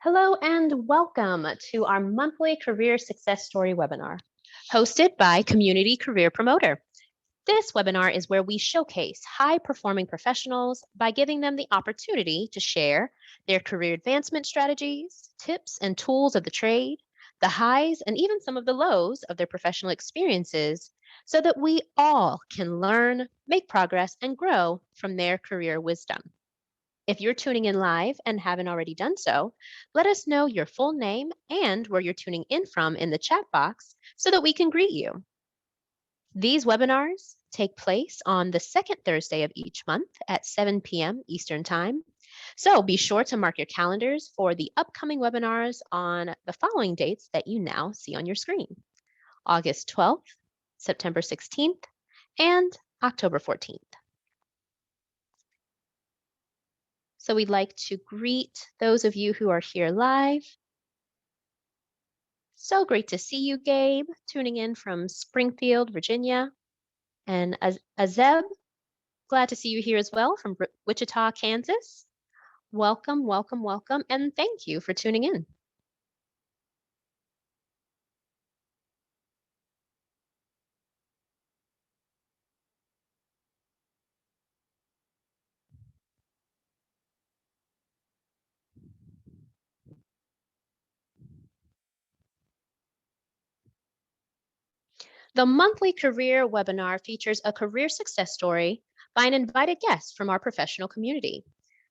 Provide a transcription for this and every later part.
Hello and welcome to our monthly Career Success Story webinar, hosted by Community Career Promoter. This webinar is where we showcase high-performing professionals by giving them the opportunity to share their career advancement strategies, tips and tools of the trade, the highs and even some of the lows of their professional experiences, so that we all can learn, make progress, and grow from their career wisdom. If you're tuning in live and haven't already done so, let us know your full name and where you're tuning in from in the chat box so that we can greet you. These webinars take place on the second Thursday of each month at 7 p.m. Eastern Time. So be sure to mark your calendars for the upcoming webinars on the following dates that you now see on your screen: August 12th, September 16th, and October 14th. So we'd like to greet those of you who are here live. So great to see you, Gabe, tuning in from Springfield, Virginia. And AZEB, glad to see you here as well from Wichita, Kansas. Welcome, welcome, welcome, and thank you for tuning in. The monthly career webinar features a career success story by an invited guest from our professional community.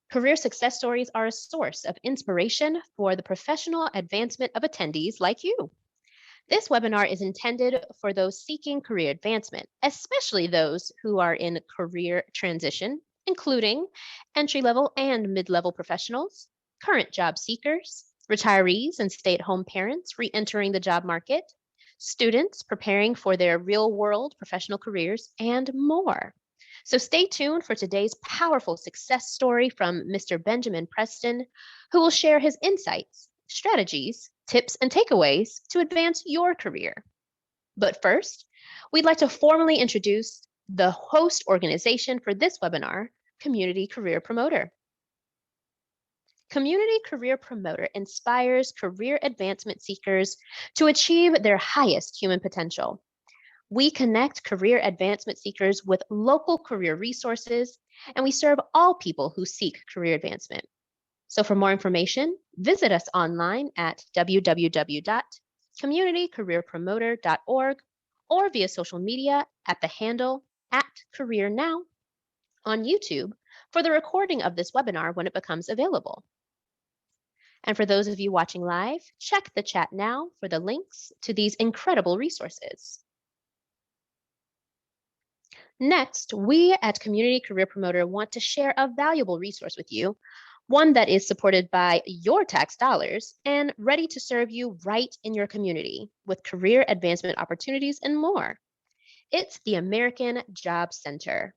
Career success stories are a source of inspiration for the professional advancement of attendees like you. This webinar is intended for those seeking career advancement, especially those who are in career transition, including entry-level and mid-level professionals, current job seekers, retirees and stay-at-home parents re-entering the job market, students preparing for their real-world professional careers, and more. So stay tuned for today's powerful success story from Mr. Benjamin Preston, who will share his insights, strategies, tips, and takeaways to advance your career. But first, we'd like to formally introduce the host organization for this webinar, Community Career Promoter. Community Career Promoter inspires career advancement seekers to achieve their highest human potential. We connect career advancement seekers with local career resources, and we serve all people who seek career advancement. So for more information, visit us online at www.communitycareerpromoter.org or via social media at the handle @CareerNow on YouTube for the recording of this webinar when it becomes available. And for those of you watching live, check the chat now for the links to these incredible resources. Next, we at Community Career Promoter want to share a valuable resource with you, one that is supported by your tax dollars and ready to serve you right in your community with career advancement opportunities and more. It's the American Job Center.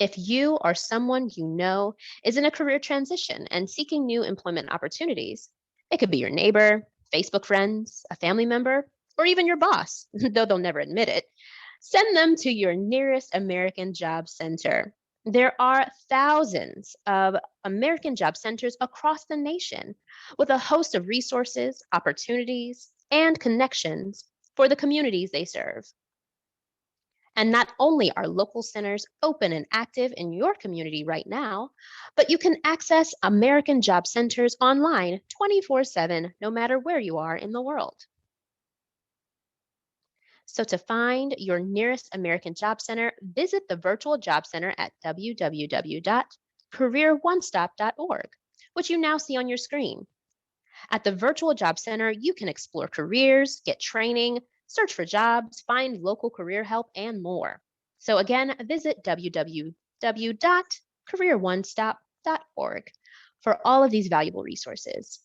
If you or someone you know is in a career transition and seeking new employment opportunities, it could be your neighbor, Facebook friends, a family member, or even your boss, though they'll never admit it, send them to your nearest American Job Center. There are thousands of American Job Centers across the nation with a host of resources, opportunities, and connections for the communities they serve. And not only are local centers open and active in your community right now, but you can access American Job Centers online 24/7, no matter where you are in the world. So to find your nearest American Job Center, visit the virtual job center at www.careeronestop.org, which you now see on your screen. At the virtual job center, you can explore careers, get training, search for jobs, find local career help, and more. So again, visit www.careeronestop.org for all of these valuable resources.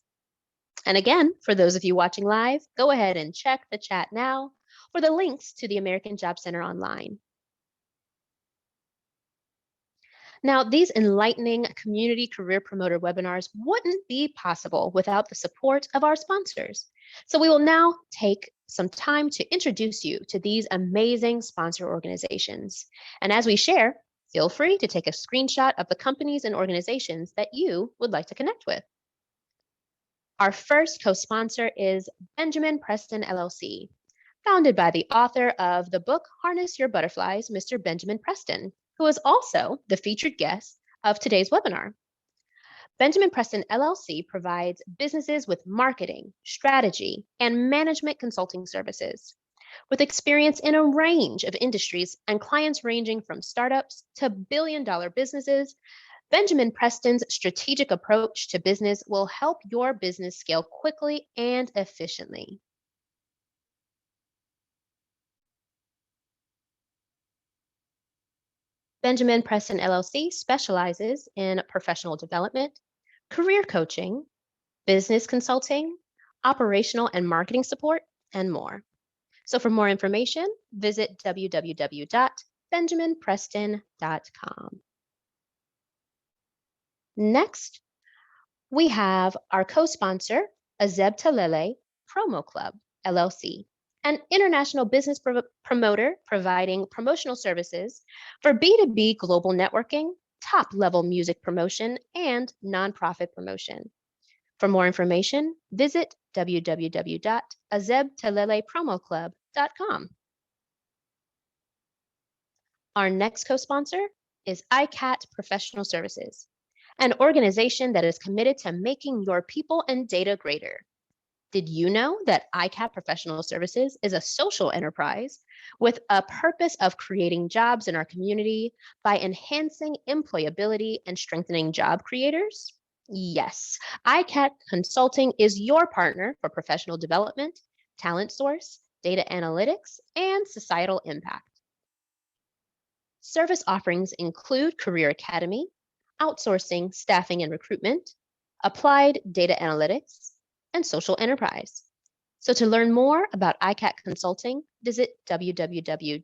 And again, for those of you watching live, go ahead and check the chat now for the links to the American Job Center online. Now, these enlightening Community Career Promoter webinars wouldn't be possible without the support of our sponsors. So we will now take some time to introduce you to these amazing sponsor organizations. And as we share, Feel free to take a screenshot of the companies and organizations that you would like to connect with. Our first co-sponsor is Benjamin Preston LLC, founded by the author of the book Harness Your Butterflies, Mr. Benjamin Preston, who is also the featured guest of today's webinar. Benjamin Preston LLC provides businesses with marketing, strategy, and management consulting services. With experience in a range of industries and clients ranging from startups to billion-dollar businesses, Benjamin Preston's strategic approach to business will help your business scale quickly and efficiently. Benjamin Preston LLC specializes in professional development, career coaching, business consulting, operational and marketing support, and more. So for more information, visit www.benjaminpreston.com. Next, we have our co-sponsor, AZEB Promo Club, LLC, an international business promoter providing promotional services for B2B global networking, top-level music promotion, and nonprofit promotion. For more information, visit www.azebtalelepromoclub.com. Our next co-sponsor is ICAT Professional Services, an organization that is committed to making your people and data greater. Did you know that ICAT Professional Services is a social enterprise with a purpose of creating jobs in our community by enhancing employability and strengthening job creators? Yes, ICAT Consulting is your partner for professional development, talent source, data analytics, and societal impact. Service offerings include Career Academy, outsourcing, staffing and recruitment, applied data analytics, and social enterprise. So to learn more about ICAT Consulting, visit www.icat.net.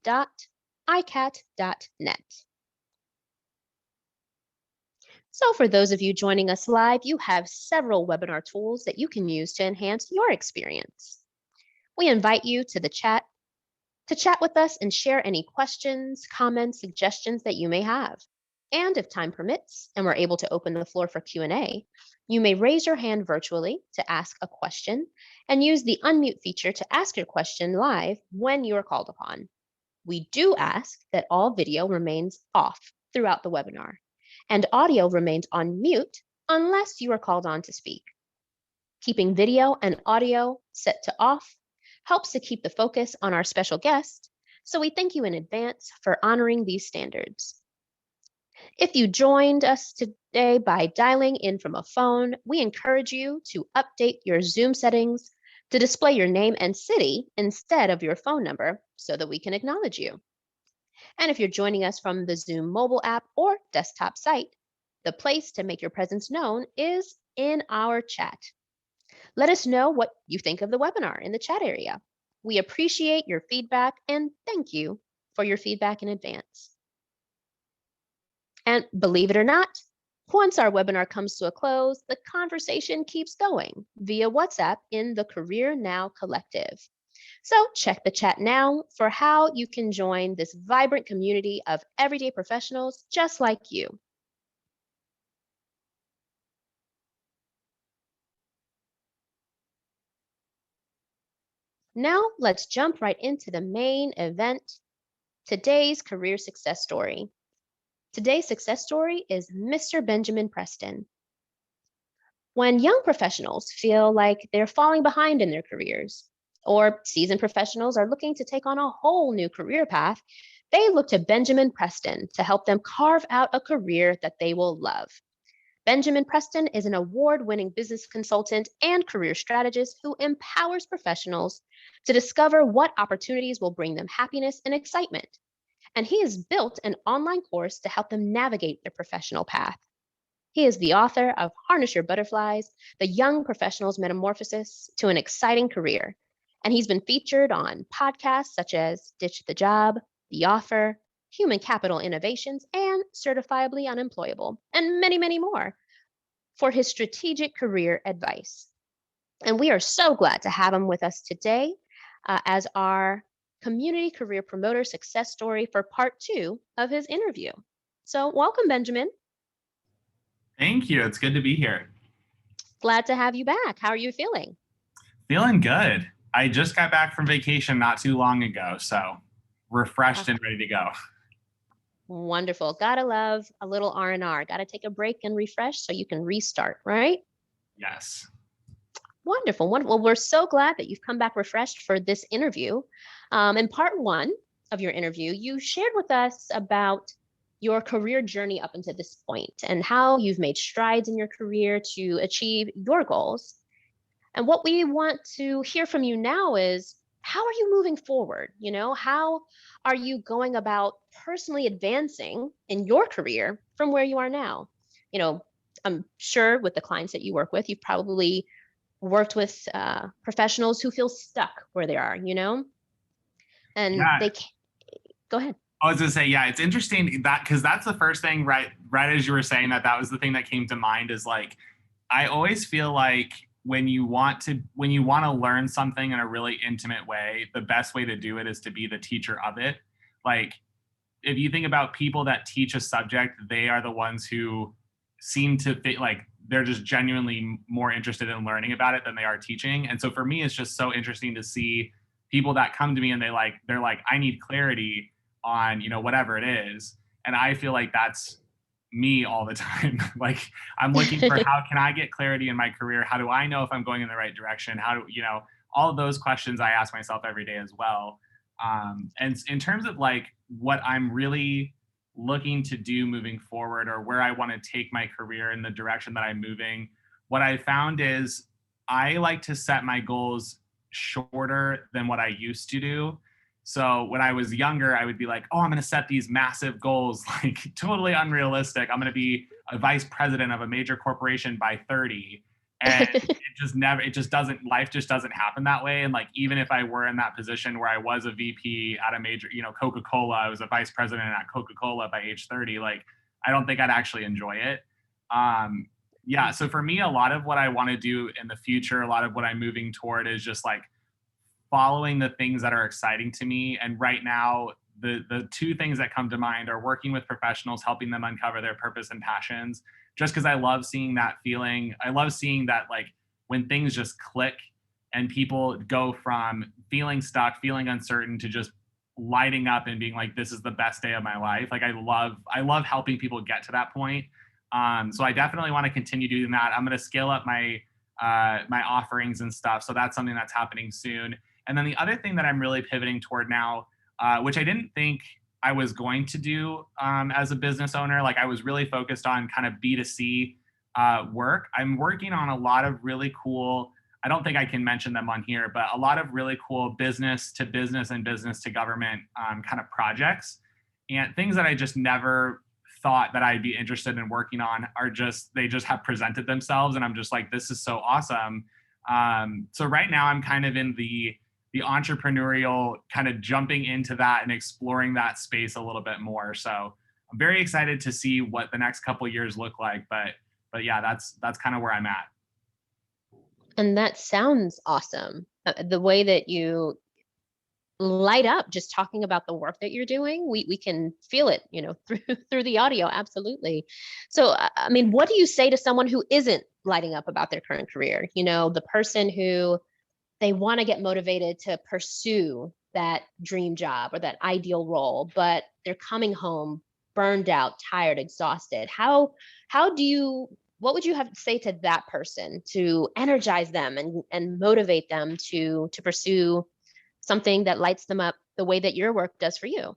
So for those of you joining us live, you have several webinar tools that you can use to enhance your experience. We invite you to the chat to chat with us and share any questions, comments, suggestions that you may have. And if time permits and we're able to open the floor for Q&A, you may raise your hand virtually to ask a question and use the unmute feature to ask your question live when you are called upon. We do ask that all video remains off throughout the webinar and audio remains on mute unless you are called on to speak. Keeping video and audio set to off helps to keep the focus on our special guest, so we thank you in advance for honoring these standards. If you joined us today by dialing in from a phone, we encourage you to update your Zoom settings to display your name and city instead of your phone number so that we can acknowledge you. And if you're joining us from the Zoom mobile app or desktop site, the place to make your presence known is in our chat. Let us know what you think of the webinar in the chat area. We appreciate your feedback and thank you for your feedback in advance. And believe it or not, once our webinar comes to a close, the conversation keeps going via WhatsApp in the Career Now Collective. So check the chat now for how you can join this vibrant community of everyday professionals just like you. Now let's jump right into the main event, today's career success story. Today's success story is Mr. Benjamin Preston. When young professionals feel like they're falling behind in their careers, or seasoned professionals are looking to take on a whole new career path, they look to Benjamin Preston to help them carve out a career that they will love. Benjamin Preston is an award-winning business consultant and career strategist who empowers professionals to discover what opportunities will bring them happiness and excitement. And he has built an online course to help them navigate their professional path. He is the author of Harness Your Butterflies, the young professional's metamorphosis to an exciting career. And he's been featured on podcasts such as Ditch the Job, The Offer, Human Capital Innovations, and Certifiably Unemployable, and many, many more for his strategic career advice. And we are so glad to have him with us today as our community career promoter success story for part 2 of his interview. So welcome, Benjamin. Thank you. It's good to be here. Glad to have you back. How are you feeling? Feeling good. I just got back from vacation not too long ago, so refreshed and ready to go. Wonderful. Gotta love a little R&R. Gotta take a break and refresh so you can restart, right? Yes. Wonderful. Wonderful. Well, we're so glad that you've come back refreshed for this interview. In part one of your interview, you shared with us about your career journey up until this point and how you've made strides in your career to achieve your goals. And what we want to hear from you now is how are you moving forward? How are you going about personally advancing in your career from where you are now? You know, I'm sure with the clients that you work with, you've probably worked with professionals who feel stuck where they are, and Yeah. go ahead. I was gonna say, yeah, it's interesting that because that's the first thing, right as you were saying that was the thing that came to mind is like, I always feel like when you want to learn something in a really intimate way, the best way to do it is to be the teacher of it. Like, if you think about people that teach a subject, they are the ones who seem to think like they're just genuinely more interested in learning about it than they are teaching. And so for me, it's just so interesting to see people that come to me and they're like, I need clarity on, whatever it is. And I feel like that's me all the time. Like, I'm looking for how can I get clarity in my career? How do I know if I'm going in the right direction? How do, all of those questions I ask myself every day as well. And in terms of like what I'm really looking to do moving forward or where I want to take my career in the direction that I'm moving, what I found is I like to set my goals shorter than what I used to do. So when I was younger, I would be like, oh, I'm going to set these massive goals, like totally unrealistic. I'm going to be a vice president of a major corporation by 30. And life just doesn't happen that way. And like, even if I were in that position where I was a VP at a major, Coca-Cola, I was a vice president at Coca-Cola by age 30, like, I don't think I'd actually enjoy it. Yeah. So for me, a lot of what I want to do in the future, a lot of what I'm moving toward is just like following the things that are exciting to me. And right now, the two things that come to mind are working with professionals, helping them uncover their purpose and passions, just because I love seeing that feeling. I love seeing that, like, when things just click and people go from feeling stuck, feeling uncertain to just lighting up and being like, this is the best day of my life. Like, I love helping people get to that point. So I definitely want to continue doing that. I'm going to scale up my offerings and stuff. So that's something that's happening soon. And then the other thing that I'm really pivoting toward now, which I didn't think I was going to do as a business owner, like I was really focused on kind of B2C work. I'm working on a lot of really cool, I don't think I can mention them on here, but a lot of really cool business to business and business to government kind of projects, and things that I just never thought that I'd be interested in working on they just have presented themselves. And I'm just like, this is so awesome. So right now I'm kind of in the entrepreneurial kind of jumping into that and exploring that space a little bit more. So I'm very excited to see what the next couple of years look like. But yeah, that's kind of where I'm at. And that sounds awesome. The way that you light up just talking about the work that you're doing, we can feel it, through the audio. Absolutely. So, I mean, what do you say to someone who isn't lighting up about their current career? The person who they want to get motivated to pursue that dream job or that ideal role, but they're coming home burned out, tired, exhausted. What would you have to say to that person to energize them and motivate them to pursue something that lights them up the way that your work does for you?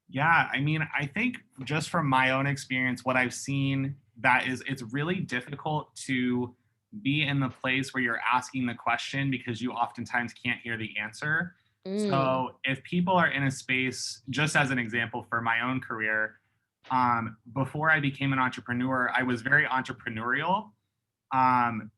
Yeah, I mean, I think just from my own experience, what I've seen that is it's really difficult to be in the place where you're asking the question because you oftentimes can't hear the answer. Mm. So if people are in a space, just as an example for my own career, before I became an entrepreneur, I was very entrepreneurial. Um,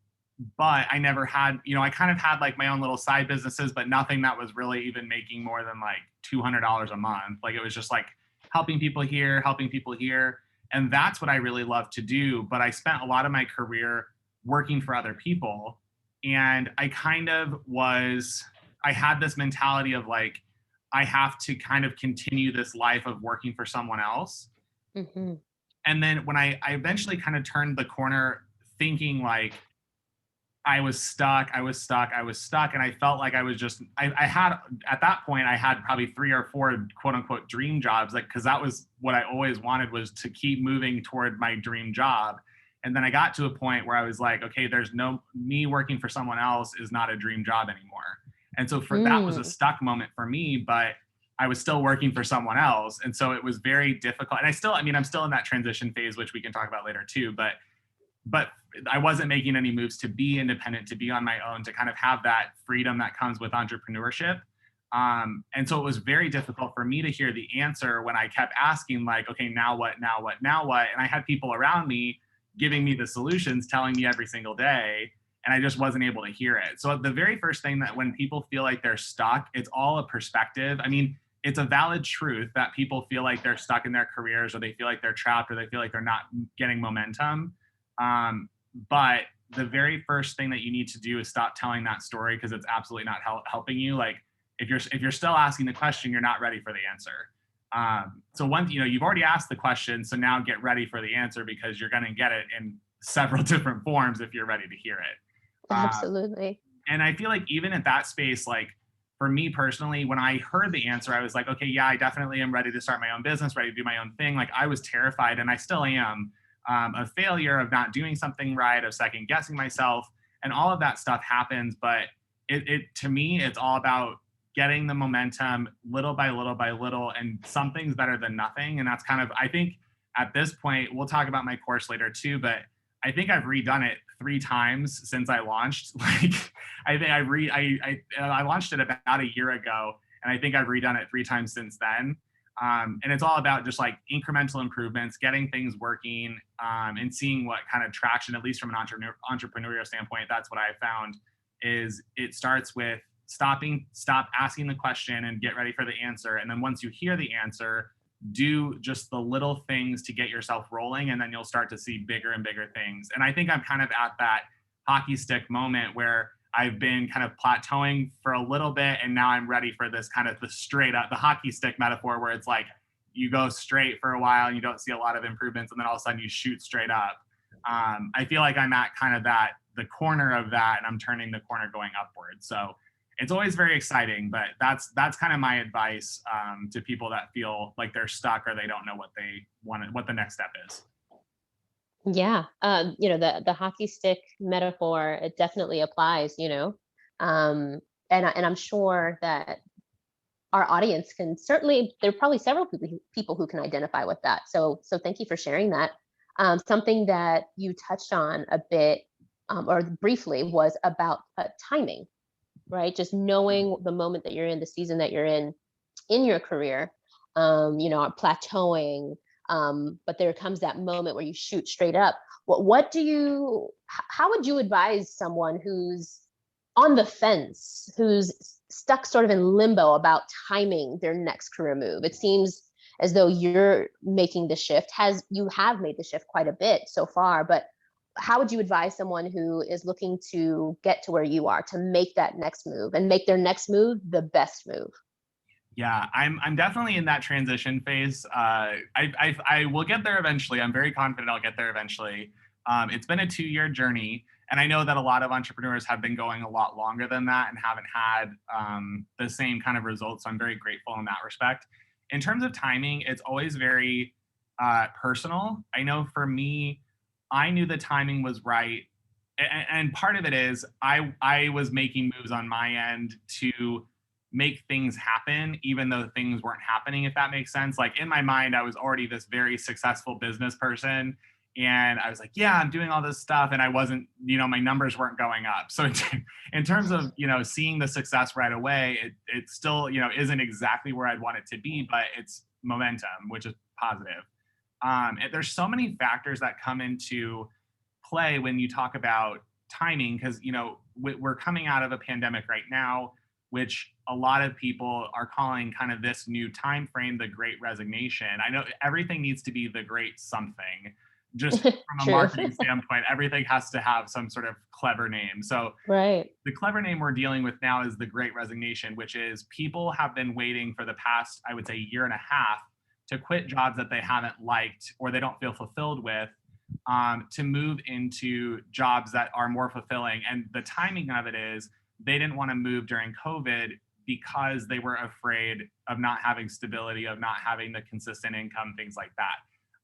but I never had, I kind of had like my own little side businesses, but nothing that was really even making more than like $200 a month. Like, it was just like helping people here. And that's what I really love to do. But I spent a lot of my career working for other people. And I had this mentality of like, I have to kind of continue this life of working for someone else. Mhm. And then when I eventually kind of turned the corner thinking like I was stuck, I was stuck, I was stuck. And I felt like I was just, I had, at that point, I had probably 3 or 4 quote unquote dream jobs, like, cause that was what I always wanted, was to keep moving toward my dream job. And then I got to a point where I was like, okay, there's no, me working for someone else is not a dream job anymore. And so for that was a Mm. stuck moment for me, but I was still working for someone else. And so it was very difficult. And I still, I mean, I'm still in that transition phase, which we can talk about later too, but I wasn't making any moves to be independent, to be on my own, to kind of have that freedom that comes with entrepreneurship. And so it was very difficult for me to hear the answer when I kept asking, like, okay, now what, now what, now what? And I had people around me giving me the solutions, telling me every single day, and I just wasn't able to hear it. So the very first thing, that when people feel like they're stuck, it's all a perspective. I mean, it's a valid truth that people feel like they're stuck in their careers, or they feel like they're trapped, or they feel like they're not getting momentum. But the very first thing that you need to do is stop telling that story, because it's absolutely not helping you. Like, if you're still asking the question, you're not ready for the answer. So once you've already asked the question, so now get ready for the answer, because you're going to get it in several different forms if you're ready to hear it. Absolutely. And I feel like even at that space, like for me personally, when I heard the answer, I was like, okay, yeah, I definitely am ready to start my own business, ready to do my own thing. Like, I was terrified, and I still am, of failure, of not doing something right, of second guessing myself, and all of that stuff happens. But it to me, it's all about getting the momentum little by little by little, and something's better than nothing. And that's kind of, I think at this point, we'll talk about my course later too, but I think I've redone it 3 times since I launched. Like, I think I launched it about a year ago, and I think I've redone it 3 times since then. And it's all about just like incremental improvements, getting things working, and seeing what kind of traction, at least from an entrepreneurial standpoint. That's what I found, is it starts with stop asking the question and get ready for the answer. And then once you hear the answer, do just the little things to get yourself rolling, and then you'll start to see bigger and bigger things. And I think I'm kind of at that hockey stick moment where I've been kind of plateauing for a little bit, and now I'm ready for this kind of the straight up, the hockey stick metaphor, where it's like you go straight for a while and you don't see a lot of improvements, and then all of a sudden you shoot straight up. I feel like I'm at kind of the corner of that, and I'm turning the corner going upward. So it's always very exciting, but that's kind of my advice to people that feel like they're stuck, or they don't know what they want, what the next step is. Yeah. The hockey stick metaphor, it definitely applies. And I'm sure that our audience can certainly, there are probably several people who can identify with that. So thank you for sharing that. Something that you touched on a bit, or briefly, was about timing, right? Just knowing the moment that you're in, the season that you're in your career, plateauing. But there comes that moment where you shoot straight up. How would you advise someone who's on the fence, who's stuck sort of in limbo about timing their next career move? It seems as though you're making the shift. You have made the shift quite a bit so far, but how would you advise someone who is looking to get to where you are, to make that next move and make their next move the best move? Yeah, I'm definitely in that transition phase. I will get there eventually. I'm very confident I'll get there eventually. It's been a 2-year journey, and I know that a lot of entrepreneurs have been going a lot longer than that and haven't had the same kind of results. So I'm very grateful in that respect. In terms of timing, it's always very personal. I know for me, I knew the timing was right, and part of it is I was making moves on my end to make things happen, even though things weren't happening, if that makes sense. Like, in my mind, I was already this very successful business person. And I was like, yeah, I'm doing all this stuff. And I wasn't, my numbers weren't going up. So in terms of, seeing the success right away, it still, isn't exactly where I'd want it to be, but it's momentum, which is positive. And there's so many factors that come into play when you talk about timing, because, we're coming out of a pandemic right now, which a lot of people are calling kind of this new time frame the Great Resignation. I know everything needs to be the great something. Just from a True. marketing standpoint, everything has to have some sort of clever name. So Right. the clever name we're dealing with now is the Great Resignation, which is people have been waiting for the past, I would say, year and a half to quit jobs that they haven't liked or they don't feel fulfilled with, to move into jobs that are more fulfilling. And the timing of it is they didn't want to move during COVID because they were afraid of not having stability, of not having the consistent income, things like that.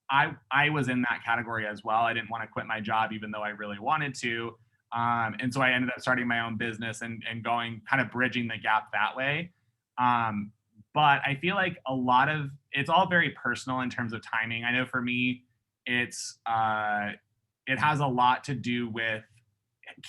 I was in that category as well. I didn't want to quit my job, even though I really wanted to. And so I ended up starting my own business and going kind of bridging the gap that way. But I feel like it's all very personal in terms of timing. I know for me, it has a lot to do with,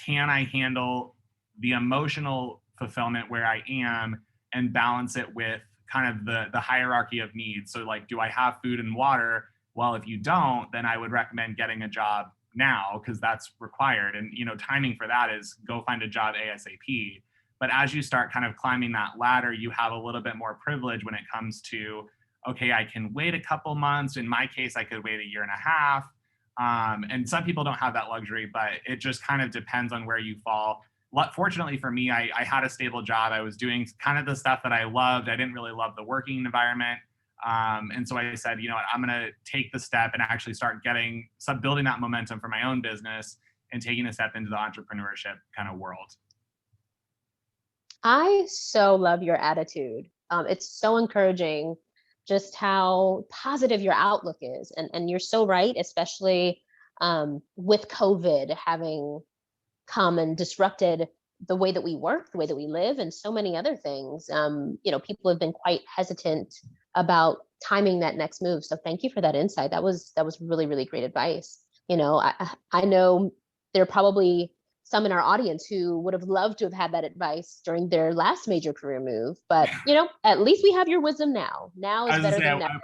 can I handle the emotional fulfillment where I am and balance it with kind of the hierarchy of needs. So like, do I have food and water? Well, if you don't, then I would recommend getting a job now because that's required. And, timing for that is go find a job ASAP. But as you start kind of climbing that ladder, you have a little bit more privilege when it comes to, okay, I can wait a couple months. In my case, I could wait a year and a half. And some people don't have that luxury, but it just kind of depends on where you fall. Fortunately for me, I had a stable job. I was doing kind of the stuff that I loved. I didn't really love the working environment. And so I said, I'm going to take the step and actually start building that momentum for my own business and taking a step into the entrepreneurship kind of world. I so love your attitude. It's so encouraging just how positive your outlook is. And you're so right, especially with COVID having come and disrupted the way that we work, the way that we live, and so many other things. People have been quite hesitant about timing that next move. So thank you for that insight. That was really, really great advice. I know there are probably some in our audience who would have loved to have had that advice during their last major career move, but at least we have your wisdom now. Now is better than never. I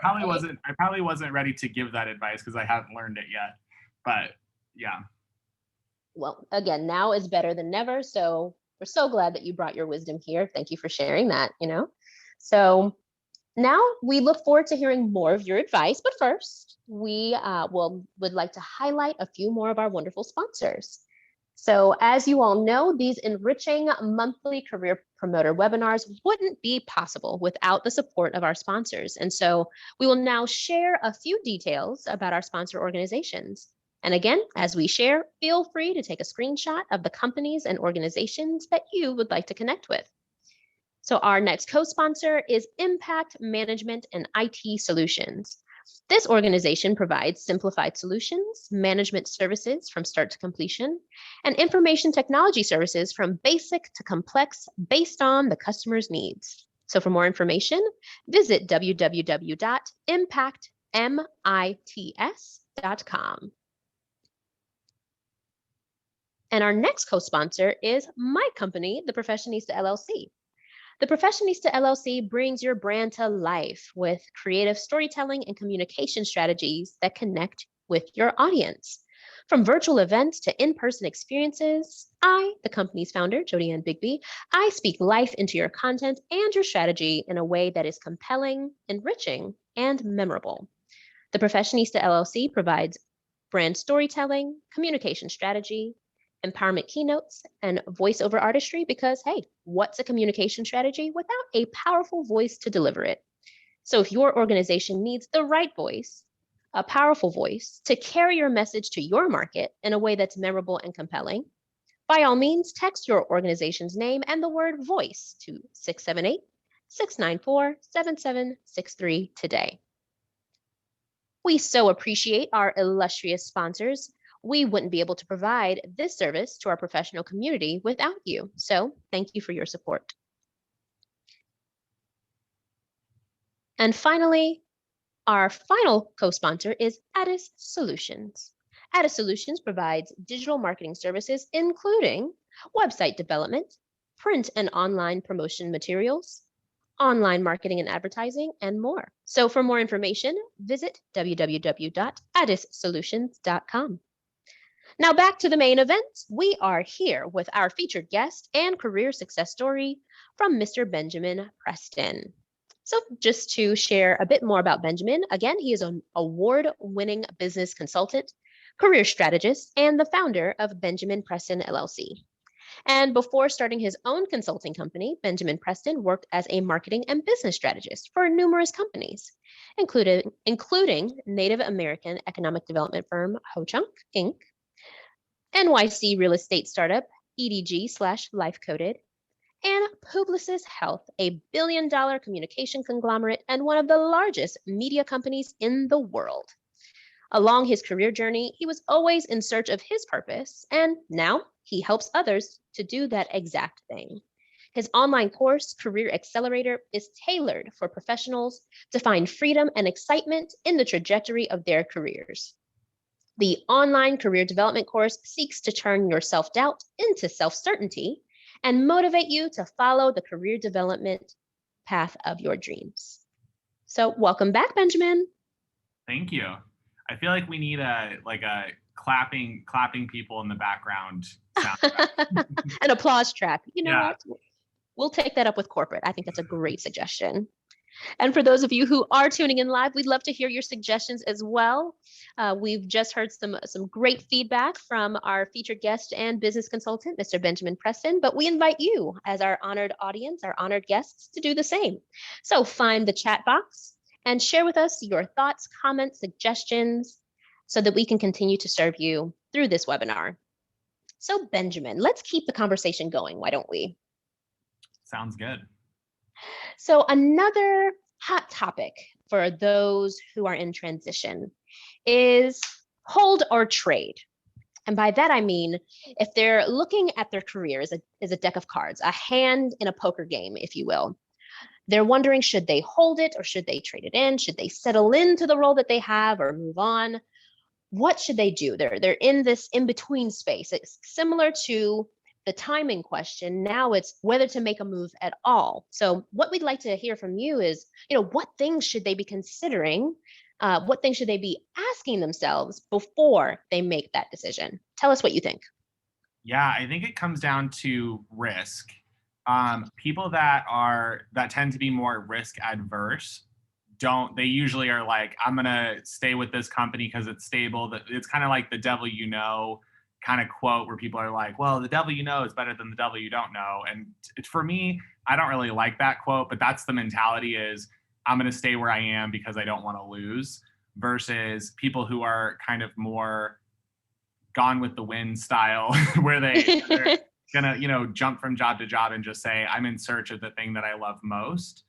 probably wasn't ready to give that advice because I haven't learned it yet. But yeah. Well, again, now is better than never. So we're so glad that you brought your wisdom here. Thank you for sharing that, So now we look forward to hearing more of your advice. But first, we would like to highlight a few more of our wonderful sponsors. So as you all know, these enriching monthly career promoter webinars wouldn't be possible without the support of our sponsors. And so we will now share a few details about our sponsor organizations. And again, as we share, feel free to take a screenshot of the companies and organizations that you would like to connect with. So our next co-sponsor is Impact Management and IT Solutions. This organization provides simplified solutions, management services from start to completion, and information technology services from basic to complex based on the customer's needs. So for more information, visit www.impactmits.com. And our next co-sponsor is my company, the Professionista LLC. The Professionista LLC brings your brand to life with creative storytelling and communication strategies that connect with your audience. From virtual events to in-person experiences, I, the company's founder, Jodi and Bigby, I speak life into your content and your strategy in a way that is compelling, enriching, and memorable. The Professionista LLC provides brand storytelling, communication strategy, empowerment keynotes, and voiceover artistry because, hey, what's a communication strategy without a powerful voice to deliver it? So if your organization needs the right voice, a powerful voice to carry your message to your market in a way that's memorable and compelling, by all means, text your organization's name and the word voice to 678-694-7763 today. We so appreciate our illustrious sponsors. We wouldn't be able to provide this service to our professional community without you. So thank you for your support. And finally, our final co-sponsor is AZEB Solutions. AZEB Solutions provides digital marketing services, including website development, print and online promotion materials, online marketing and advertising, and more. So for more information, visit www.azebsolutions.com. Now back to the main event. We are here with our featured guest and career success story from Mr. Benjamin Preston. So just to share a bit more about Benjamin, again, he is an award-winning business consultant, career strategist, and the founder of Benjamin Preston LLC. And before starting his own consulting company, Benjamin Preston worked as a marketing and business strategist for numerous companies, including Native American economic development firm Ho Chunk Inc., NYC real estate startup EDG/Life Coded, and Publicis Health, a billion-dollar communication conglomerate and one of the largest media companies in the world. Along his career journey, he was always in search of his purpose, and now he helps others to do that exact thing. His online course, Career Accelerator, is tailored for professionals to find freedom and excitement in the trajectory of their careers. The online career development course seeks to turn your self-doubt into self-certainty and motivate you to follow the career development path of your dreams. So welcome back, Benjamin. Thank you. I feel like we need a clapping people in the background sound. An applause track. You know what? We'll take that up with corporate. I think that's a great suggestion. And for those of you who are tuning in live, we'd love to hear your suggestions as well. We've just heard some great feedback from our featured guest and business consultant, Mr. Benjamin Preston, but we invite you as our honored audience, our honored guests, to do the same. So find the chat box and share with us your thoughts, comments, suggestions, so that we can continue to serve you through this webinar. So Benjamin, let's keep the conversation going, why don't we? Sounds good. So another hot topic for those who are in transition is hold or trade. And by that, I mean, if they're looking at their career as a deck of cards, a hand in a poker game, if you will, they're wondering, should they hold it or should they trade it in? Should they settle into the role that they have or move on? What should they do? They're in this in-between space. It's similar to the timing question. Now it's whether to make a move at all. So what we'd like to hear from you is, what things should they be considering? What things should they be asking themselves before they make that decision? Tell us what you think. Yeah, I think it comes down to risk. People that tend to be more risk adverse they usually are like, I'm gonna stay with this company because it's stable. It's kind of like the devil you know kind of quote where people are like, well, the devil you know is better than the devil you don't know. And for me, I don't really like that quote, but that's the mentality is I'm going to stay where I am because I don't want to lose, versus people who are kind of more gone with the wind style where they're going to, jump from job to job and just say, I'm in search of the thing that I love most.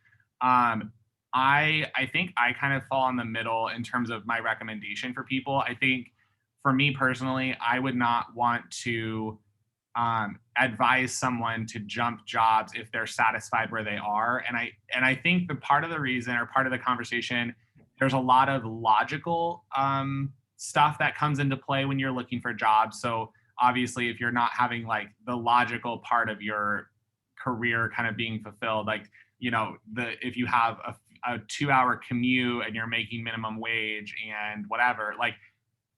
I think I kind of fall in the middle in terms of my recommendation for people. I think for me personally, I would not want to advise someone to jump jobs if they're satisfied where they are. And I think the part of the reason or part of the conversation, there's a lot of logical stuff that comes into play when you're looking for jobs. So obviously, if you're not having like the logical part of your career kind of being fulfilled, like, if you have a 2-hour commute and you're making minimum wage and whatever, like,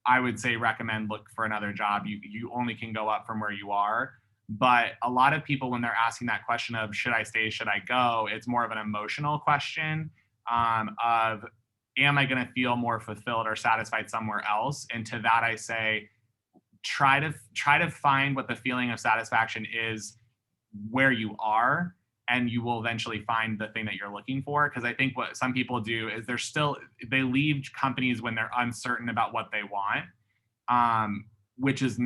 I would say recommend look for another job. You only can go up from where you are. But a lot of people, when they're asking that question of should I stay, should I go, it's more of an emotional question of am I going to feel more fulfilled or satisfied somewhere else? And to that, I say try to find what the feeling of satisfaction is where you are, and you will eventually find the thing that you're looking for. Because I think what some people do is they leave companies when they're uncertain about what they want, which is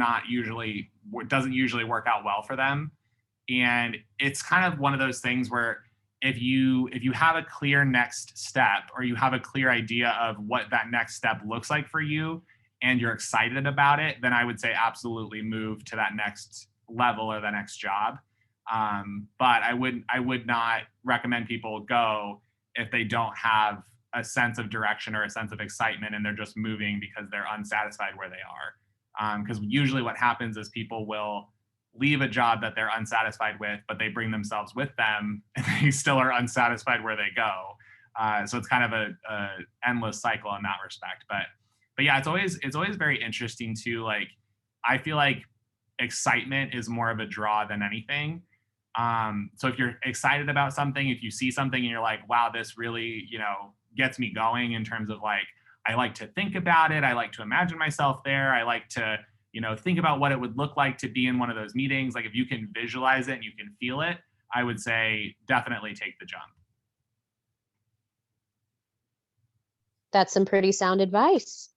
doesn't usually work out well for them. And it's kind of one of those things where if you have a clear next step, or you have a clear idea of what that next step looks like for you and you're excited about it, then I would say absolutely move to that next level or the next job. But I would not recommend people go if they don't have a sense of direction or a sense of excitement and they're just moving because they're unsatisfied where they are. Because usually what happens is people will leave a job that they're unsatisfied with, but they bring themselves with them and they still are unsatisfied where they go. So it's kind of a endless cycle in that respect. But yeah, it's always very interesting to, like, I feel like excitement is more of a draw than anything. So if you're excited about something, if you see something and you're like, wow, this really, gets me going in terms of like, I like to think about it. I like to imagine myself there. I like to think about what it would look like to be in one of those meetings. Like if you can visualize it and you can feel it, I would say definitely take the jump. That's some pretty sound advice.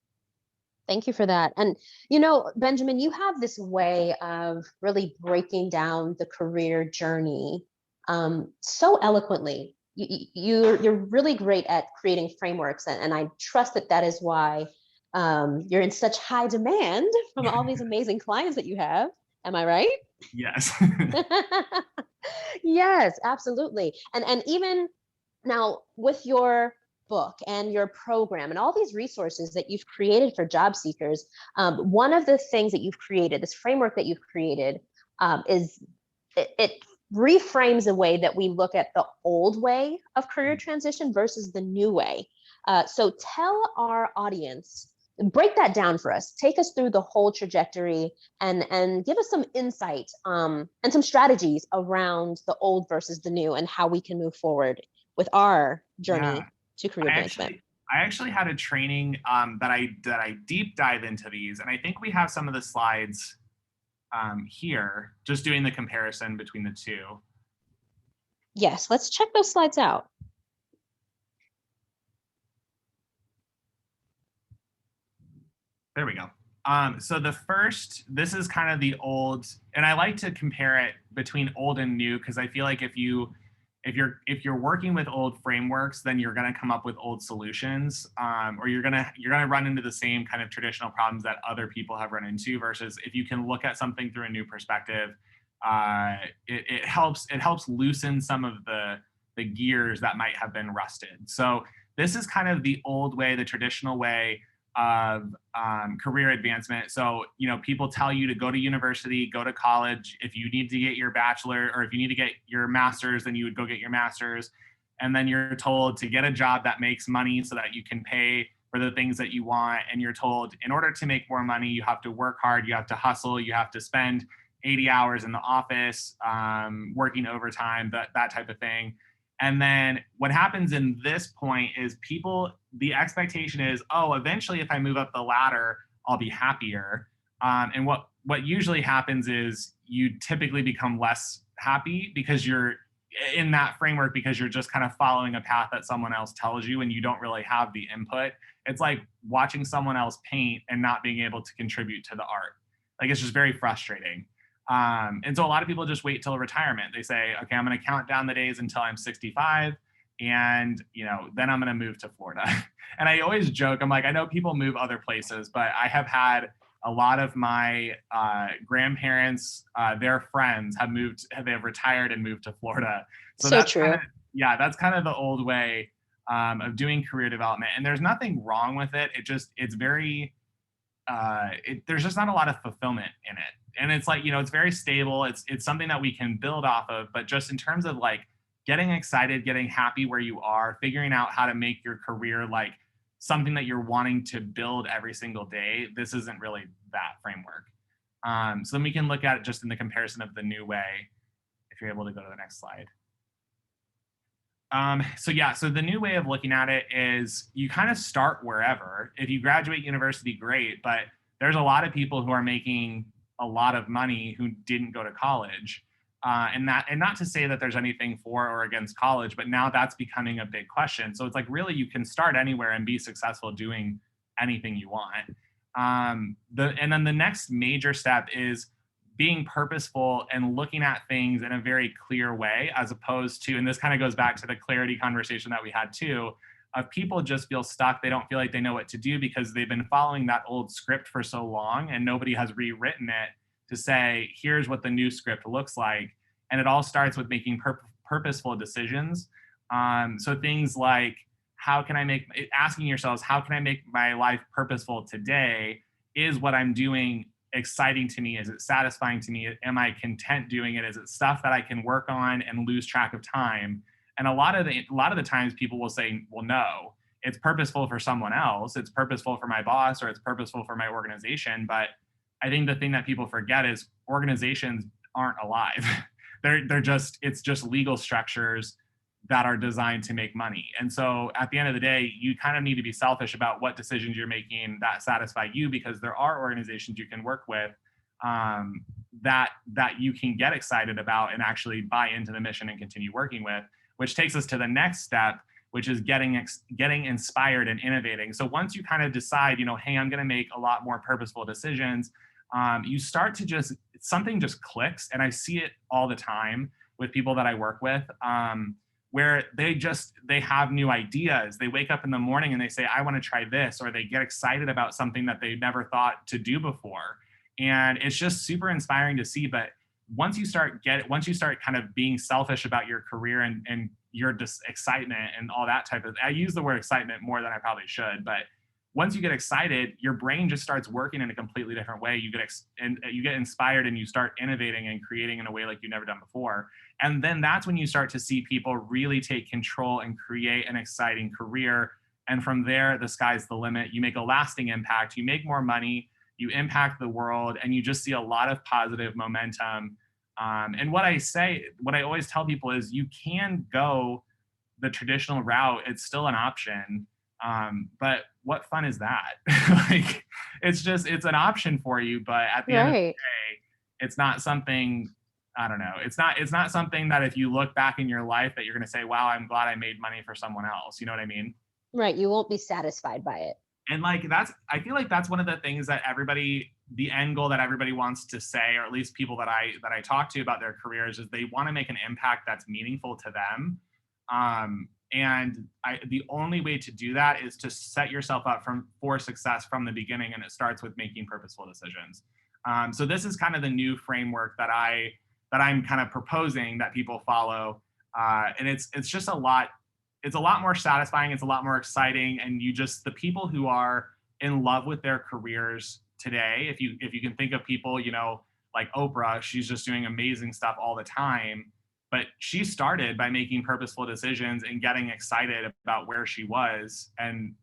Thank you for that. And, Benjamin, you have this way of really breaking down the career journey so eloquently. You're really great at creating frameworks. And I trust that is why you're in such high demand from all these amazing clients that you have. Am I right? Yes. Yes, absolutely. And even now with your book and your program and all these resources that you've created for job seekers, one of the things that you've created, this framework that you've created, is it reframes a way that we look at the old way of career transition versus the new way. So tell our audience, break that down for us. Take us through the whole trajectory and give us some insight and some strategies around the old versus the new and how we can move forward with our journey to career advancement. I actually had a training that I deep dive into these, and I think we have some of the slides here, just doing the comparison between the two. Yes, let's check those slides out. There we go. So this is kind of the old, and I like to compare it between old and new because I feel like if you're working with old frameworks, then you're going to come up with old solutions, or you're going to run into the same kind of traditional problems that other people have run into. Versus if you can look at something through a new perspective, it helps loosen some of the gears that might have been rusted. So this is kind of the old way, the traditional way of career advancement. So, people tell you to go to university, go to college. If you need to get your bachelor or if you need to get your master's, then you would go get your master's. And then you're told to get a job that makes money so that you can pay for the things that you want. And you're told in order to make more money, you have to work hard, you have to hustle, you have to spend 80 hours in the office, working overtime, that type of thing. And then what happens in this point is the expectation is, oh, eventually if I move up the ladder, I'll be happier. And what usually happens is you typically become less happy because you're in that framework because you're just kind of following a path that someone else tells you and you don't really have the input. It's like watching someone else paint and not being able to contribute to the art. Like it's just very frustrating. And so a lot of people just wait till retirement. They say, okay, I'm going to count down the days until I'm 65 and, then I'm going to move to Florida. And I always joke, I'm like, I know people move other places, but I have had a lot of my grandparents, their friends they've retired and moved to Florida. So that's true. That's kind of the old way of doing career development. And there's nothing wrong with it. It's very, there's just not a lot of fulfillment in it. And it's like, it's very stable. It's something that we can build off of, but just in terms of like getting excited, getting happy where you are, figuring out how to make your career like something that you're wanting to build every single day, this isn't really that framework. So then we can look at it just in the comparison of the new way, if you're able to go to the next slide. So the new way of looking at it is you kind of start wherever. If you graduate university, great, but there's a lot of people who are making a lot of money who didn't go to college. And not to say that there's anything for or against college, but now that's becoming a big question. So it's like, really, you can start anywhere and be successful doing anything you want. And then the next major step is being purposeful and looking at things in a very clear way, as opposed to, and this kind of goes back to the clarity conversation that we had too, of people just feel stuck. They don't feel like they know what to do because they've been following that old script for so long and nobody has rewritten it to say, here's what the new script looks like. And it all starts with making purposeful decisions. So things like, asking yourselves, how can I make my life purposeful today? Is what I'm doing exciting to me? Is it satisfying to me? Am I content doing it? Is it stuff that I can work on and lose track of time? And a lot of the times people will say, well, no, it's purposeful for someone else. It's purposeful for my boss or it's purposeful for my organization. But I think the thing that people forget is organizations aren't alive. It's just legal structures that are designed to make money. And so at the end of the day, you kind of need to be selfish about what decisions you're making that satisfy you, because there are organizations you can work with that you can get excited about and actually buy into the mission and continue working with, which takes us to the next step, which is getting inspired and innovating. So once you kind of decide, hey, I'm going to make a lot more purposeful decisions, you start to something just clicks. And I see it all the time with people that I work with, where they have new ideas. They wake up in the morning and they say, I want to try this, or they get excited about something that they never thought to do before. And it's just super inspiring to see. But once you start kind of being selfish about your career and your excitement and all that type of, I use the word excitement more than I probably should, but once you get excited, your brain just starts working in a completely different way. You get inspired and you start innovating and creating in a way like you've never done before. And then that's when you start to see people really take control and create an exciting career. And from there, the sky's the limit. You make a lasting impact, you make more money, you impact the world, and you just see a lot of positive momentum. And what I always tell people is you can go the traditional route. It's still an option. But what fun is that? Like, it's an option for you, but at the end of the day, it's not something, I don't know. It's not something that if you look back in your life that you're going to say, wow, I'm glad I made money for someone else. You know what I mean? Right. You won't be satisfied by it. And like, I feel like that's one of the things that the end goal that everybody wants to say, or at least people that I talk to about their careers, is they want to make an impact that's meaningful to them. And the only way to do that is to set yourself up for success from the beginning. And it starts with making purposeful decisions. So this is kind of the new framework that I'm kind of proposing that people follow. And it's just it's a lot more satisfying. It's a lot more exciting. And the people who are in love with their careers today, if you can think of people, like Oprah, she's just doing amazing stuff all the time. But she started by making purposeful decisions and getting excited about where she was. And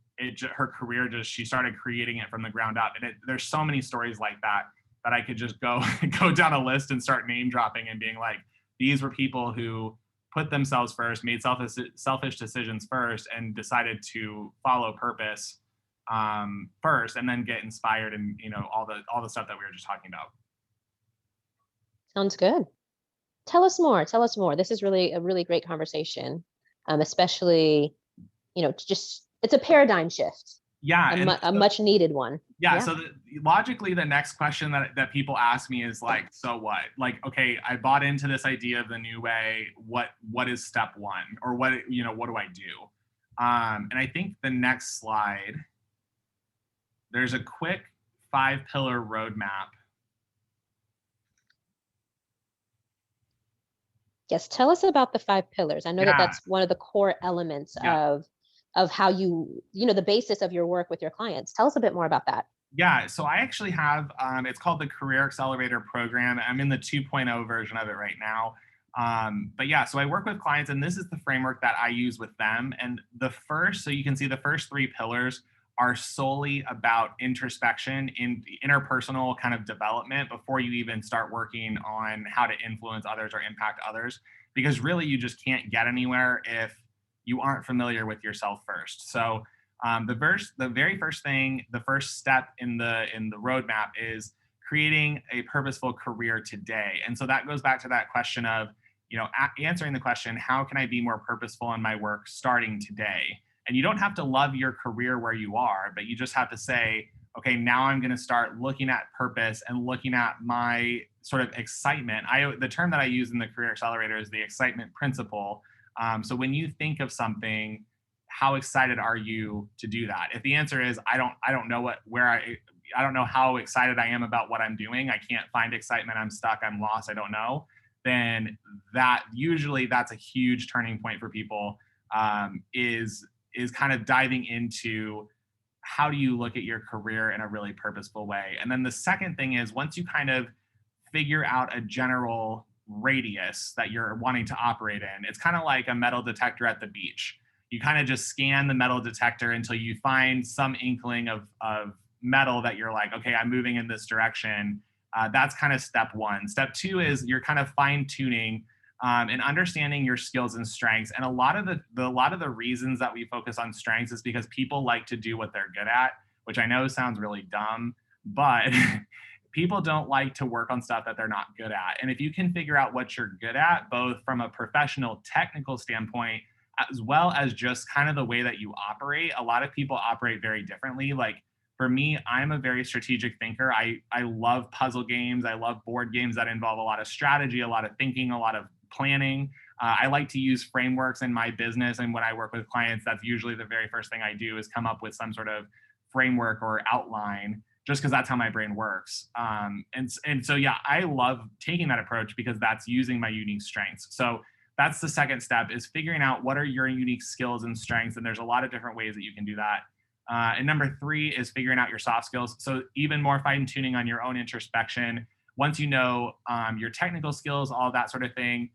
her career she started creating it from the ground up. And there's so many stories like that I could just go down a list and start name dropping and being like, these were people who put themselves first, made selfish decisions first, and decided to follow purpose first, and then get inspired and all the stuff that we were just talking about. Sounds good. Tell us more. This is really a really great conversation, especially, it's a paradigm shift. Yeah. A much needed one. Yeah. So logically, the next question that people ask me is like, so what? Like, okay, I bought into this idea of the new way. What is step one? Or what do I do? And I think the next slide, there's a quick 5-pillar roadmap. Yes, tell us about the 5 pillars. I know that's one of the core elements of how the basis of your work with your clients. Tell us a bit more about that. Yeah, so I actually have, it's called the Career Accelerator Program. I'm in the 2.0 version of it right now. But yeah, so I work with clients, and this is the framework that I use with them. And so you can see the first 3 pillars are solely about introspection in interpersonal kind of development before you even start working on how to influence others or impact others, because really you just can't get anywhere if you aren't familiar with yourself first. So the very first thing, the first step in the roadmap is creating a purposeful career today. And so that goes back to that question of, answering the question, how can I be more purposeful in my work starting today? And you don't have to love your career where you are, but you just have to say, okay, now I'm going to start looking at purpose and looking at my sort of excitement. The term that I use in the Career Accelerator is the excitement principle. So when you think of something, how excited are you to do that? If the answer is, I don't know I don't know how excited I am about what I'm doing, I can't find excitement, I'm stuck, I'm lost, I don't know, then that's a huge turning point for people, is kind of diving into how do you look at your career in a really purposeful way. And then the second thing is, once you kind of figure out a general radius that you're wanting to operate in, it's kind of like a metal detector at the beach. You kind of just scan the metal detector until you find some inkling of metal that you're like, okay, I'm moving in this direction. That's kind of step 1. Step 2 is you're kind of fine tuning and understanding your skills and strengths. And a lot of the reasons that we focus on strengths is because people like to do what they're good at, which I know sounds really dumb, but people don't like to work on stuff that they're not good at. And if you can figure out what you're good at, both from a professional technical standpoint, as well as just kind of the way that you operate, a lot of people operate very differently. Like for me, I'm a very strategic thinker. I love puzzle games. I love board games that involve a lot of strategy, a lot of thinking, a lot of planning. I like to use frameworks in my business. And when I work with clients, that's usually the very first thing I do is come up with some sort of framework or outline, just because that's how my brain works. And so, yeah, I love taking that approach because that's using my unique strengths. So that's the second step, is figuring out what are your unique skills and strengths. And there's a lot of different ways that you can do that. And number three is figuring out your soft skills. So even more fine tuning on your own introspection. Once you know your technical skills, all that sort of thing,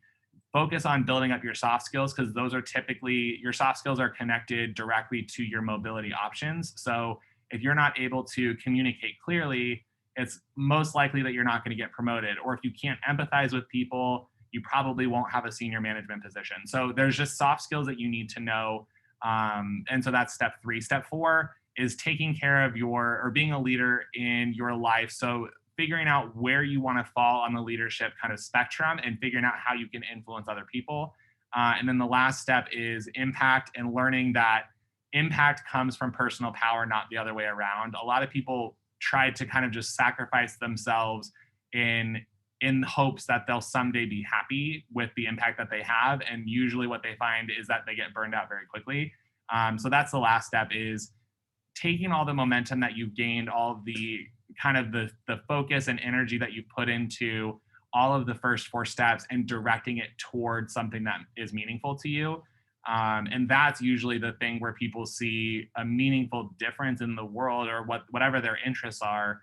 focus on building up your soft skills, because those are typically, your soft skills are connected directly to your mobility options. So if you're not able to communicate clearly, it's most likely that you're not going to get promoted. Or if you can't empathize with people, you probably won't have a senior management position. So there's just soft skills that you need to know. And so that's step three. Step four is taking care of or being a leader in your life. So figuring out where you want to fall on the leadership kind of spectrum and figuring out how you can influence other people. And then the last step is impact, and learning that impact comes from personal power, not the other way around. A lot of people try to kind of just sacrifice themselves in hopes that they'll someday be happy with the impact that they have. And usually what they find is that they get burned out very quickly. So that's the last step, is taking all the momentum that you've gained, all of the kind of the focus and energy that you put into all of the first four steps and directing it towards something that is meaningful to you. And that's usually the thing where people see a meaningful difference in the world, or whatever their interests are.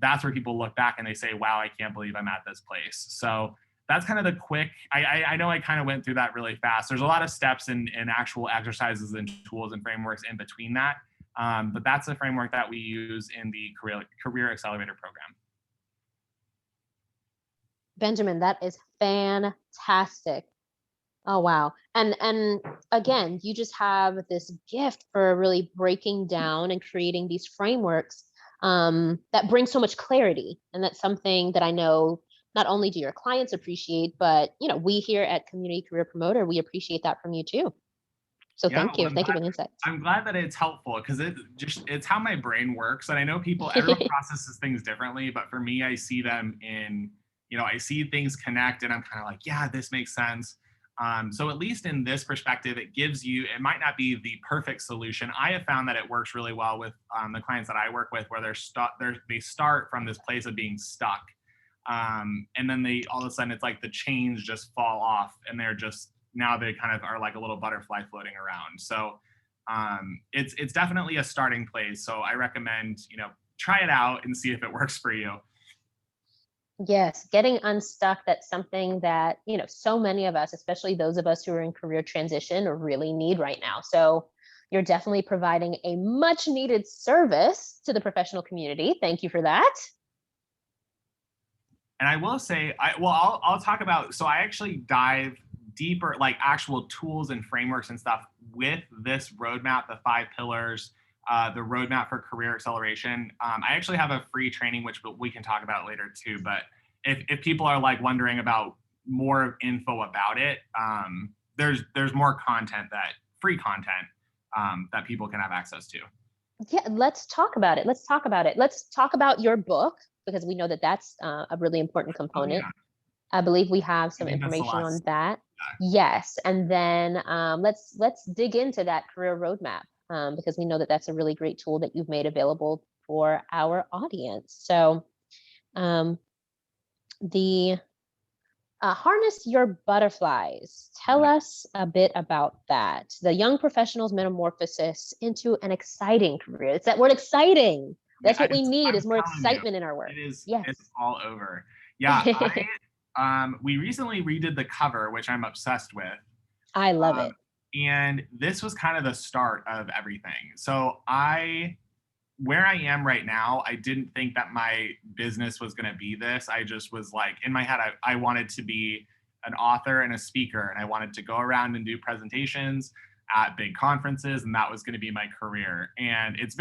That's where people look back and they say, wow, I can't believe I'm at this place. So that's kind of the quick, I know I kind of went through that really fast. There's a lot of steps and actual exercises and tools and frameworks in between that. But that's the framework that we use in the Career Accelerator program. Benjamin, that is fantastic. Oh, wow. And again, you just have this gift for really breaking down and creating these frameworks that bring so much clarity. And that's something that I know not only do your clients appreciate, but we here at Community Career Promoter, we appreciate that from you too. So Yeah, thank you. Thank you for the insights. I'm glad that it's helpful, because it's how my brain works. And I know everyone processes things differently, but for me, I see them I see things connect and I'm kind of like, yeah, this makes sense. So at least in this perspective, it might not be the perfect solution. I have found that it works really well with the clients that I work with, where they start from this place of being stuck. And then all of a sudden it's like the chains just fall off, and now they kind of are like a little butterfly floating around. So it's definitely a starting place. So I recommend, try it out and see if it works for you. Yes, getting unstuck, that's something that, so many of us, especially those of us who are in career transition, really need right now. So you're definitely providing a much needed service to the professional community. Thank you for that. And I will say, I'll talk about, so I actually dive deeper, like actual tools and frameworks and stuff with this roadmap, the 5 pillars, the roadmap for career acceleration. I actually have a free training, which we can talk about later too. But if people are like wondering about more info about it, there's more free content that people can have access to. Yeah, let's talk about it. Let's talk about your book, because we know that that's a really important component. Oh, yeah. I believe we have some information on that. Yeah. Yes, and then let's dig into that career roadmap. Because we know that that's a really great tool that you've made available for our audience. So the Harness Your Butterflies. Tell us a bit about that. The young professional's metamorphosis into an exciting career. It's that word exciting. That's what we need, is more excitement in our work. It is. Yes. It's all over. Yeah. We recently redid the cover, which I'm obsessed with. I love it. And this was kind of the start of everything. So where I am right now, I didn't think that my business was going to be this. I just was like, in my head, I wanted to be an author and a speaker, and I wanted to go around and do presentations at big conferences, and that was going to be my career. And it's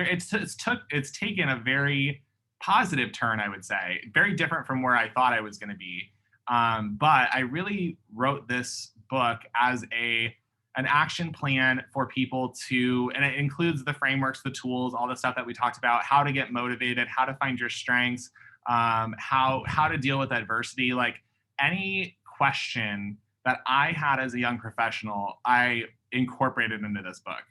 taken a very positive turn, I would say, very different from where I thought I was going to be. But I really wrote this book as an action plan for people to, and it includes the frameworks, the tools, all the stuff that we talked about, how to get motivated, how to find your strengths, how to deal with adversity. Like any question that I had as a young professional, I incorporated into this book.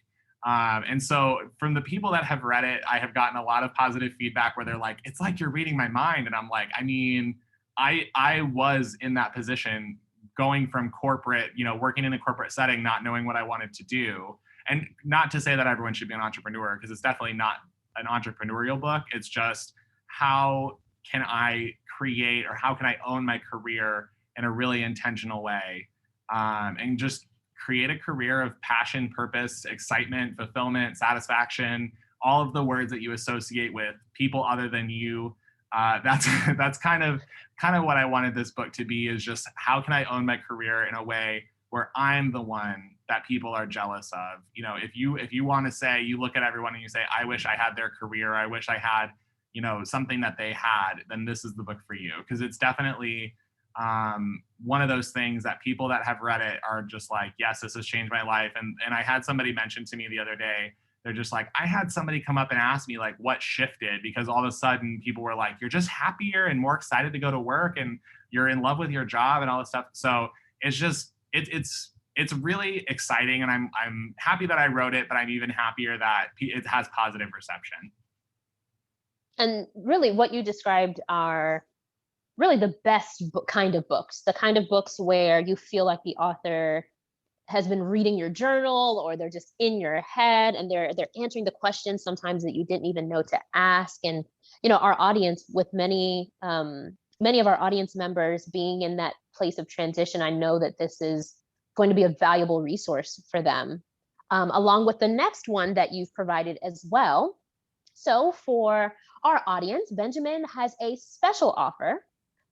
And so from the people that have read it, I have gotten a lot of positive feedback where they're like, it's like you're reading my mind. And I'm like, I mean, I was in that position going from corporate, working in a corporate setting, not knowing what I wanted to do. And not to say that everyone should be an entrepreneur, because it's definitely not an entrepreneurial book. It's just how can I create, or how can I own my career in a really intentional way, and just create a career of passion, purpose, excitement, fulfillment, satisfaction, all of the words that you associate with people other than you. That's kind of what I wanted this book to be, is just how can I own my career in a way where I'm the one that people are jealous of. If you want to say, you look at everyone and you say, I wish I had their career, I wish I had, something that they had, then this is the book for you. Because it's definitely one of those things that people that have read it are just like, yes, this has changed my life. And I had somebody mention to me the other day, they're just like, I had somebody come up and ask me like what shifted, because all of a sudden people were like, you're just happier and more excited to go to work, and you're in love with your job and all this stuff. So it's just, it's really exciting. And I'm happy that I wrote it, but I'm even happier that it has positive reception. And really what you described are really the best kind of books, the kind of books where you feel like the author has been reading your journal, or they're just in your head and they're answering the questions sometimes that you didn't even know to ask. And our audience, with many of our audience members being in that place of transition, I know that this is going to be a valuable resource for them, along with the next one that you've provided as well. So for our audience, Benjamin has a special offer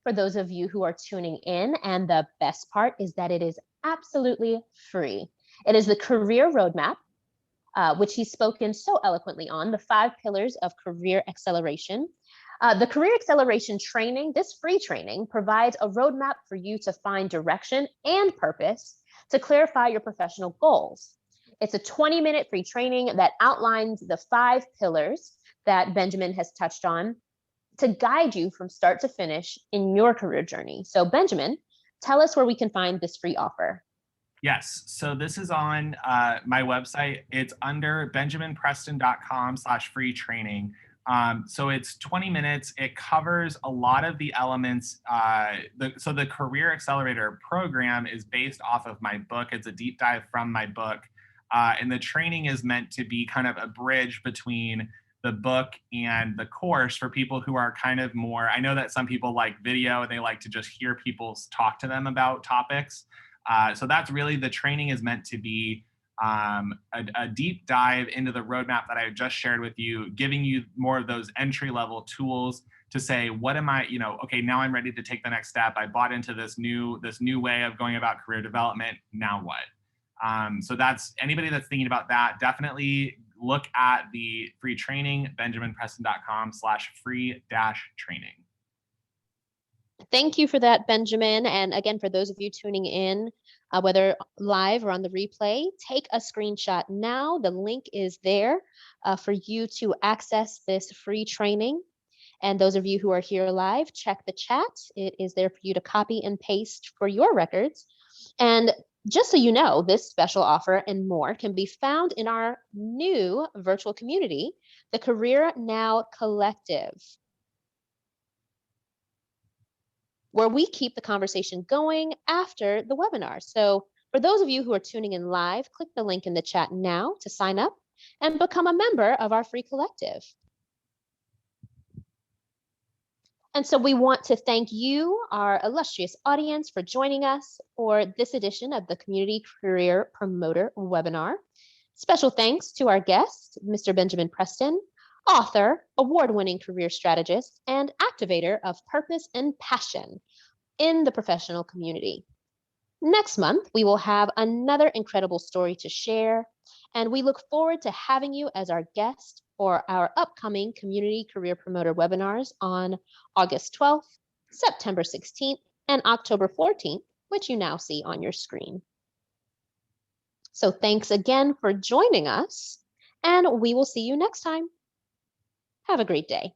for those of you who are tuning in. And the best part is that it is absolutely free. It is the Career Roadmap, which he's spoken so eloquently on, the 5 pillars of career acceleration. The career acceleration training, this free training, provides a roadmap for you to find direction and purpose to clarify your professional goals. It's a 20-minute free training that outlines the 5 pillars that Benjamin has touched on to guide you from start to finish in your career journey. So Benjamin, tell us where we can find this free offer. Yes, so this is on my website. It's under benjaminpreston.com/free training. So it's 20 minutes. It covers a lot of the elements. So the Career Accelerator program is based off of my book. It's a deep dive from my book. And the training is meant to be kind of a bridge between the book and the course for people who are kind of more, I know that some people like video and they like to just hear people talk to them about topics. So that's really, the training is meant to be a deep dive into the roadmap that I just shared with you, giving you more of those entry level tools to say, what am I, okay, now I'm ready to take the next step. I bought into this new way of going about career development. Now what? So that's, anybody that's thinking about that, definitely look at the free training, benjaminpreston.com/free-training. Thank you for that, Benjamin. And again, for those of you tuning in, whether live or on the replay, take a screenshot now. The link is there for you to access this free training. And those of you who are here live, check the chat. It is there for you to copy and paste for your records. And just so you know, this special offer and more can be found in our new virtual community, the Career Now Collective, where we keep the conversation going after the webinar. So for those of you who are tuning in live, click the link in the chat now to sign up and become a member of our free collective. And so we want to thank you, our illustrious audience, for joining us for this edition of the Community Career Promoter webinar. Special thanks to our guest, Mr. Benjamin Preston, author, award-winning career strategist, and activator of purpose and passion in the professional community. Next month, we will have another incredible story to share, and we look forward to having you as our guest for our upcoming Community Career Promoter webinars on August 12th, September 16th, and October 14th, which you now see on your screen. So thanks again for joining us, and we will see you next time. Have a great day.